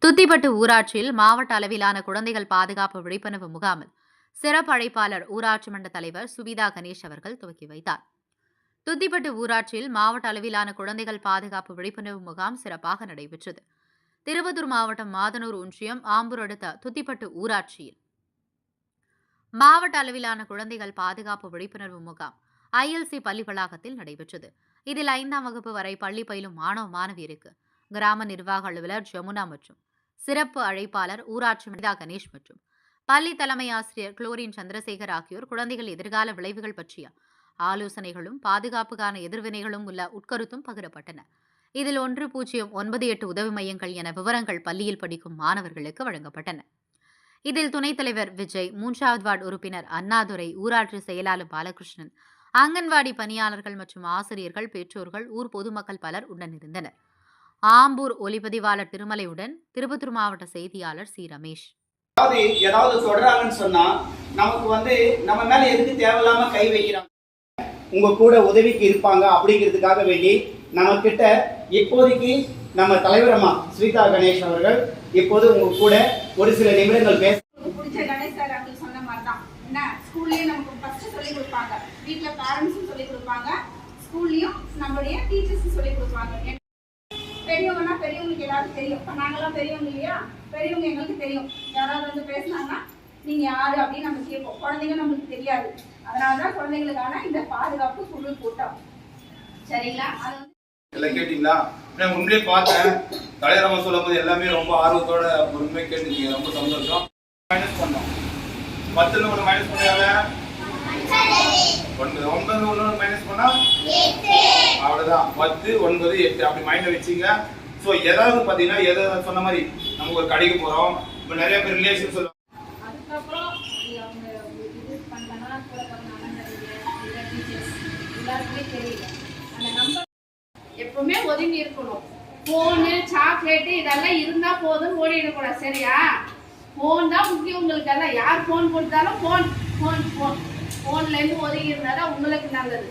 துத்திப்பட்டு ஊராட்சியில் மாவட்ட அளவிலான குழந்தைகள் பாதுகாப்பு விழிப்புணர்வு முகாமில் சிறப்பு அழைப்பாளர் ஊராட்சி மன்ற தலைவர் சுபிதா கணேஷ் அவர்கள் துவக்கி வைத்தார். துத்திப்பட்டு ஊராட்சியில் மாவட்ட அளவிலான குழந்தைகள் பாதுகாப்பு விழிப்புணர்வு முகாம் சிறப்பாக நடைபெற்றது. திருப்பத்தூர் மாவட்டம் மாதனூர் ஒன்றியம் ஆம்பூர் அடுத்த துத்திப்பட்டு ஊராட்சியில் மாவட்ட அளவிலான குழந்தைகள் பாதுகாப்பு விழிப்புணர்வு முகாம் ILC பள்ளி வளாகத்தில் நடைபெற்றது. இதில் 5ஆம் வகுப்பு வரை பள்ளி பயிலும் மாணவ மாணவியருக்கு கிராம நிர்வாக அலுவலர் ஜமுனா மற்றும் சிறப்பு அழைப்பாளர் ஊராட்சி சுபிதா கணேஷ் மற்றும் பள்ளி தலைமை ஆசிரியர் குளோரின் சந்திரசேகர் ஆகியோர் குழந்தைகள் எதிர்கால விளைவுகள் பற்றிய ஆலோசனைகளும் பாதுகாப்புக்கான எதிர்வினைகளும் உள்ள உட்கருத்தும் பகிரப்பட்டன. இதில் 1098 உதவி மையங்கள் என விவரங்கள் பள்ளியில் படிக்கும் மாணவர்களுக்கு வழங்கப்பட்டன. இதில் துணைத் தலைவர் விஜய், 3வது வார்டு உறுப்பினர் அண்ணாதுரை, ஊராட்சி செயலாளர் பாலகிருஷ்ணன், அங்கன்வாடி பணியாளர்கள் மற்றும் ஆசிரியர்கள், பெற்றோர்கள், ஊர் பொதுமக்கள் பலர் உடனிருந்தனர். ஆம்பூர் ஒளிப்பதிவாளர் திருமலையுடன் திருப்பத்தூர் மாவட்ட செய்தியாளர் சி ரமேஷ். ஏதாவது சொல்றாங்கன்னு சொன்னா நமக்கு நம்ம மேல எதுக்கு தேவையில்லாம கை வைக்கிறாங்க, உங்க கூட உதவிக்கு இருப்பாங்க அப்படிங்கிறதுக்காக வேண்டி நம்ம கிட்ட இப்போதைக்கு நம்ம தலைவரம்மா சுபிதா கணேஷ் அவர்கள் இப்போது உங்க கூட ஒரு சில நிமிடங்கள் பேச. பிடிச்ச கணேஷ் சார் அவங்க சொன்ன மாதிரி தான் என்ன, ஸ்கூல்லயே நமக்கு ஃபர்ஸ்ட் சொல்லி கொடுப்பாங்க, வீட்ல பேரண்ட்ஸும் சொல்லி கொடுப்பாங்க, ஸ்கூல்லயும் நம்மளுடைய டீச்சர்ஸும் சொல்லி கொடுப்பாங்க. பெரியவங்கன்னா பெரியவங்களுக்கு எல்லாரும் தெரியும். இப்போ நாங்களாம் பெரியவங்க இல்லையா, பெரியவங்க எங்களுக்கு தெரியும். யாராவது பேசினாங்கன்னா நீங்க யாரு அப்படின்னு நம்ம கேட்போம். குழந்தைங்க நம்மளுக்கு தெரியாது. அதனாலதான் குழந்தைங்களுக்கான இந்த பாதுகாப்பு குழு கூட்டம். சரிங்களா? அது எல்லாம் கேட்டீங்களா? நான் முன்னே பார்த்தேன், தலைவரமா சொல்லும் போது எல்லாமே ரொம்ப ஆர்வத்தோட பொறுமையாக கேட்டுருக்கீங்க. ரொம்ப சந்தோஷம். மைனஸ் பண்ணோம், 10ல 1 மைனஸ் பண்ணால 9, 9 மைனஸ் பண்ணா அவ்வளவுதான் 10, 9, 8 அப்படி மைண்ட்ல வச்சுங்க. ஸோ ஏதாவது பார்த்தீங்கன்னா எதாவது சொன்ன மாதிரி நமக்கு ஒரு கடைக்கு போறோம், இப்போ நிறைய பேர் ரிலேஷன் சொல்லுவாங்க. அதுக்கப்புறம் எப்பவுமே ஒதுங்கி இருக்கணும். போனு, சாக்லேட்டு இதெல்லாம் இருந்தா போதும், ஓடிடக்கூடாது. சரியா? போன் தான் முக்கியம் உங்களுக்கு. எல்லாம் யார் போன் கொடுத்தாலும் போன்ல இருந்து ஒதுங்கி இருந்தாதான் உங்களுக்கு நல்லது.